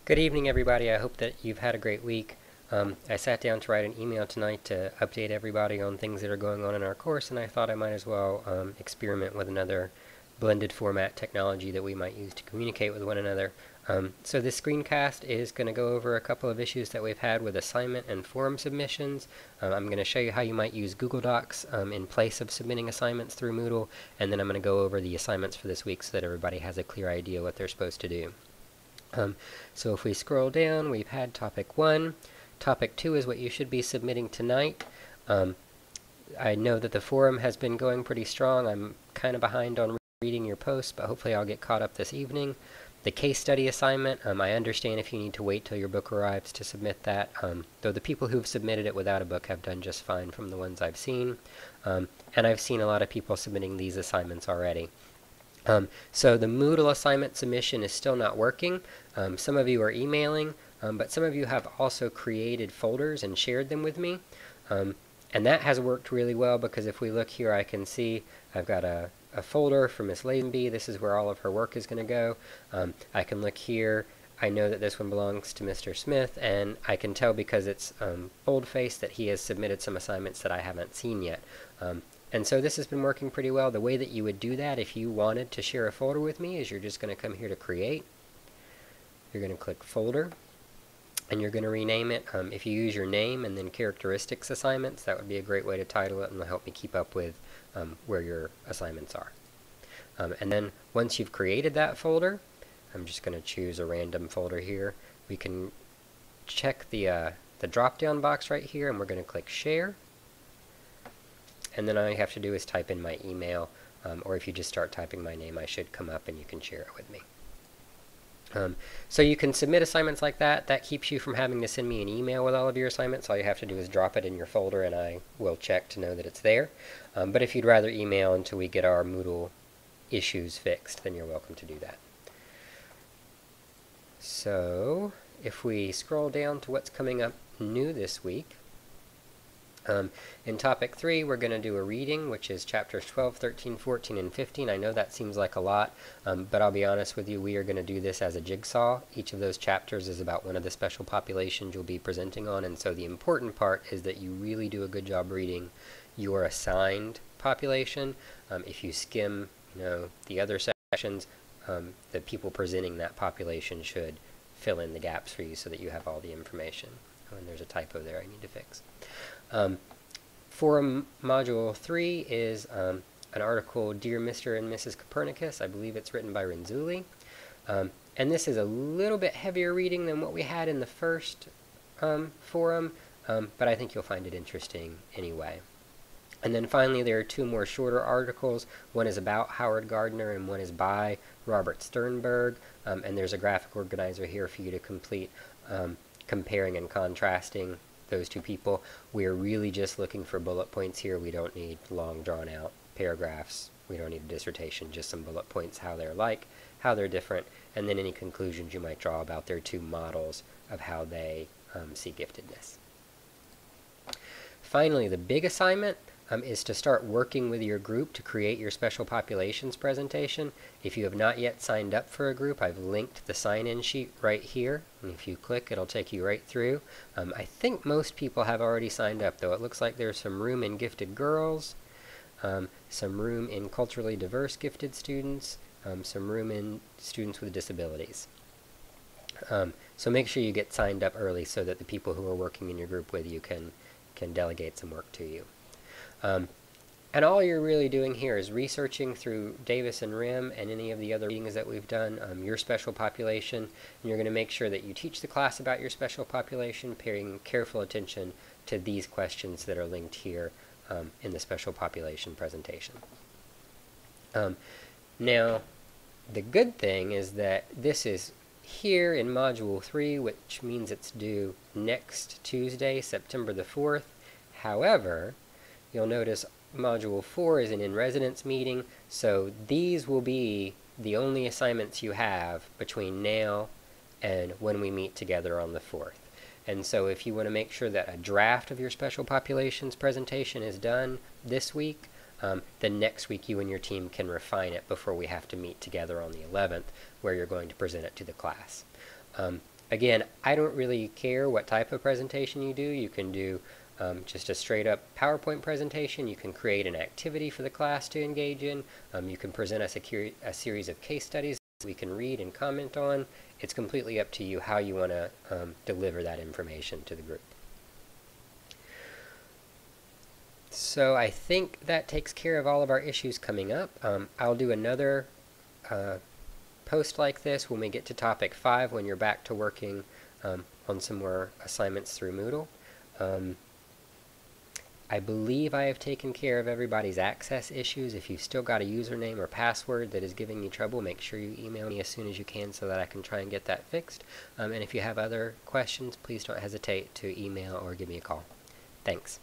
Good evening, everybody. I hope that you've had a great week. I sat down to write an email tonight to update everybody on things that are going on in our course, and I thought I might as well experiment with another blended format technology that we might use to communicate with one another. So this screencast is going to go over a couple of issues that we've had with assignment and forum submissions. I'm going to show you how you might use Google Docs in place of submitting assignments through Moodle, and then I'm going to go over the assignments for this week so that everybody has a clear idea what they're supposed to do. So if we scroll down, we've had topic 1. Topic 2 is what you should be submitting tonight. I know that the forum has been going pretty strong. I'm kind of behind on reading your posts, but hopefully I'll get caught up this evening. The case study assignment, I understand if you need to wait till your book arrives to submit that, though the people who've submitted it without a book have done just fine from the ones I've seen. And I've seen a lot of people submitting these assignments already. So the Moodle assignment submission is still not working. Some of you are emailing, but some of you have also created folders and shared them with me. And that has worked really well because if we look here, I can see I've got a folder for Miss Lazenby. This is where all of her work is going to go. I can look here. I know that this one belongs to Mr. Smith, and I can tell because it's bold-faced that he has submitted some assignments that I haven't seen yet. And so this has been working pretty well. The way that you would do that if you wanted to share a folder with me is you're just going to come here to Create. You're going to click Folder, and you're going to rename it. If you use your name and then Characteristics Assignments, that would be a great way to title it and will help me keep up with where your assignments are. And then once you've created that folder, I'm just going to choose a random folder here. We can check the drop-down box right here, and we're going to click Share. And then all you have to do is type in my email, or if you just start typing my name, I should come up and you can share it with me. So you can submit assignments like that. That keeps you from having to send me an email with all of your assignments. All you have to do is drop it in your folder, and I will check to know that it's there. But if you'd rather email until we get our Moodle issues fixed, then you're welcome to do that. So if we scroll down to what's coming up new this week, in topic 3, we're going to do a reading, which is chapters 12, 13, 14, and 15. I know that seems like a lot, but I'll be honest with you, we are going to do this as a jigsaw. Each of those chapters is about one of the special populations you'll be presenting on, and so the important part is that you really do a good job reading your assigned population. If you skim, the other sections, the people presenting that population should fill in the gaps for you so that you have all the information. Oh, and there's a typo there I need to fix. Forum Module 3 is an article, Dear Mr. and Mrs. Copernicus. I believe it's written by Renzulli. And this is a little bit heavier reading than what we had in the first forum, but I think you'll find it interesting anyway. And then finally, there are 2 more shorter articles. One is about Howard Gardner, and one is by Robert Sternberg. And there's a graphic organizer here for you to complete, comparing and contrasting those 2 people. We are really just looking for bullet points here. We don't need long drawn out paragraphs. We don't need a dissertation, just some bullet points, how they're like, how they're different, and then any conclusions you might draw about their 2 models of how they see giftedness. Finally, the big assignment is to start working with your group to create your special populations presentation. If you have not yet signed up for a group, I've linked the sign-in sheet right here, and if you click, it'll take you right through. I think most people have already signed up, though. It looks like there's some room in gifted girls, some room in culturally diverse gifted students, some room in students with disabilities. So make sure you get signed up early so that the people who are working in your group with you can delegate some work to you. And all you're really doing here is researching through Davis and Rim and any of the other readings that we've done, your special population, and you're going to make sure that you teach the class about your special population, paying careful attention to these questions that are linked here in the special population presentation. Now, the good thing is that this is here in Module 3, which means it's due next Tuesday, September the 4th. However, you'll notice Module 4 is an in-residence meeting, so these will be the only assignments you have between now and when we meet together on the 4th. And so if you want to make sure that a draft of your special populations presentation is done this week, then next week you and your team can refine it before we have to meet together on the 11th, where you're going to present it to the class. Again, I don't really care what type of presentation you do. You can do just a straight up PowerPoint presentation. You can create an activity for the class to engage in. You can present us a series of case studies we can read and comment on. It's completely up to you how you want to deliver that information to the group. So I think that takes care of all of our issues coming up. I'll do another post like this when we get to topic 5, when you're back to working on some more assignments through Moodle. I believe I have taken care of everybody's access issues. If you've still got a username or password that is giving you trouble, make sure you email me as soon as you can so that I can try and get that fixed. And if you have other questions, please don't hesitate to email or give me a call. Thanks.